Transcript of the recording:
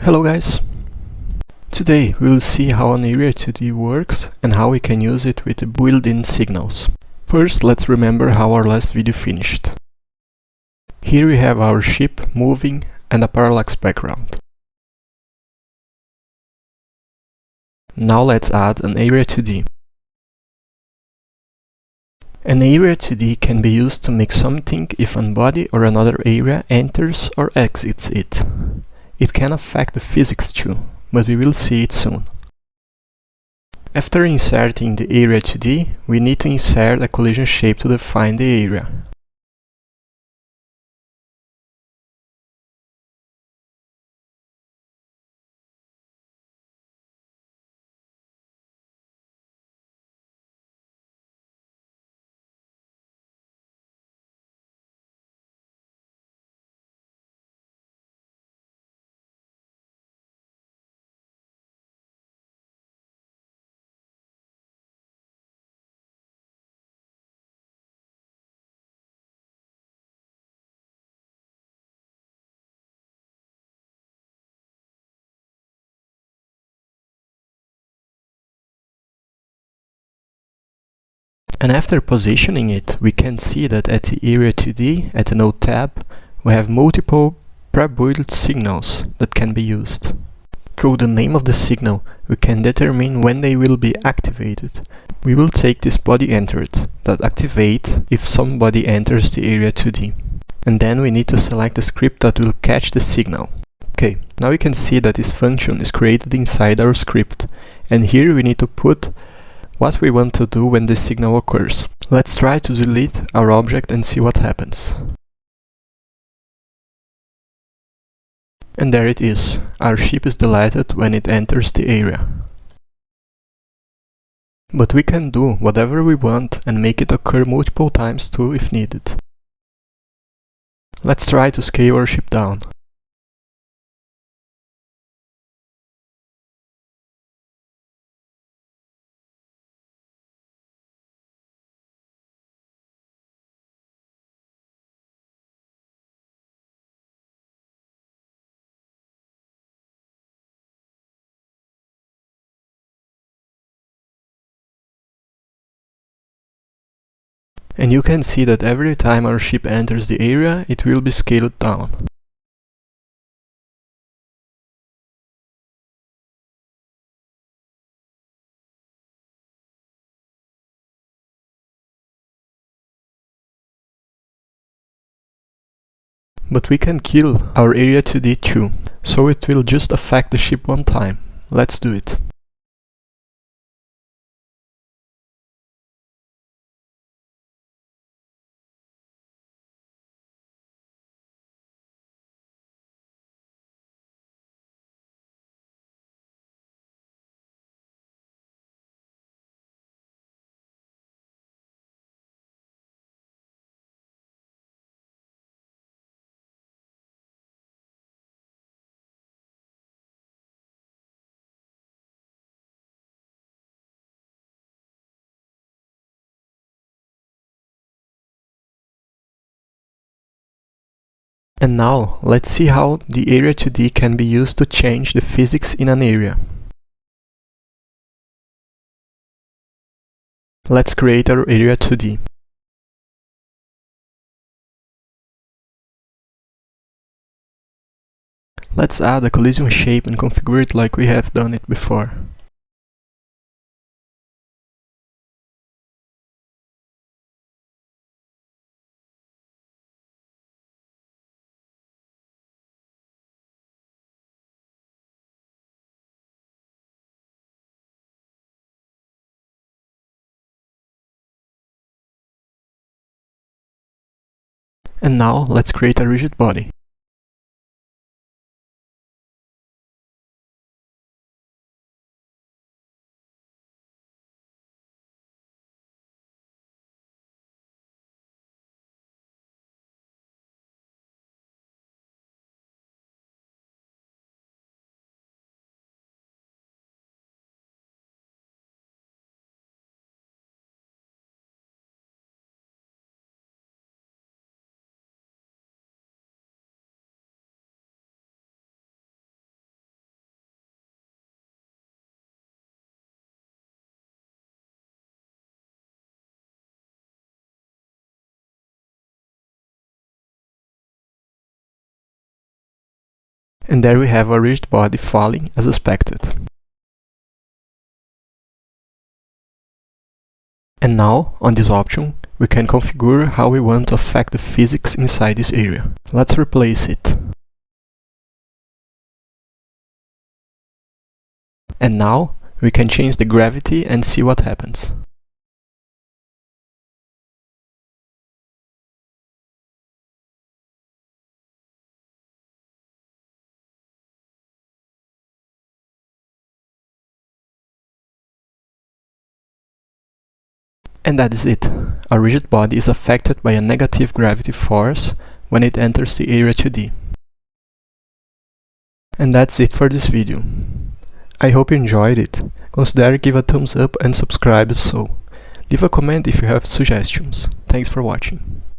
Hello guys! Today we will see how an Area2D works and how we can use it with the built-in signals. First, let's remember how our last video finished. Here we have our ship moving and a parallax background. Now let's add an Area2D. An Area2D can be used to make something if one body or another area enters or exits it. It can affect the physics too, but we will see it soon. After inserting the Area2D, we need to insert a collision shape to define the area. And after positioning it, we can see that at the Area2D, at the Node tab, we have multiple pre-built signals that can be used. Through the name of the signal, we can determine when they will be activated. We will take this body entered, that activate if somebody enters the Area2D. And then we need to select the script that will catch the signal. Okay, now we can see that this function is created inside our script. And here we need to put what we want to do when the signal occurs. Let's try to delete our object and see what happens. And there it is. Our ship is deleted when it enters the area. But we can do whatever we want and make it occur multiple times too if needed. Let's try to scale our ship down. And you can see that every time our ship enters the area, it will be scaled down. But we can kill our Area2D too, so it will just affect the ship one time. Let's do it. And now, let's see how the Area2D can be used to change the physics in an area. Let's create our Area2D. Let's add a collision shape and configure it like we have done it before. And now, let's create a rigid body. And there we have a rigid body falling as expected. And now, on this option, we can configure how we want to affect the physics inside this area. Let's replace it. And now, we can change the gravity and see what happens. And that is it. A rigid body is affected by a negative gravity force when it enters the Area2D. And that's it for this video. I hope you enjoyed it. Consider give a thumbs up and subscribe if so. Leave a comment if you have suggestions. Thanks for watching.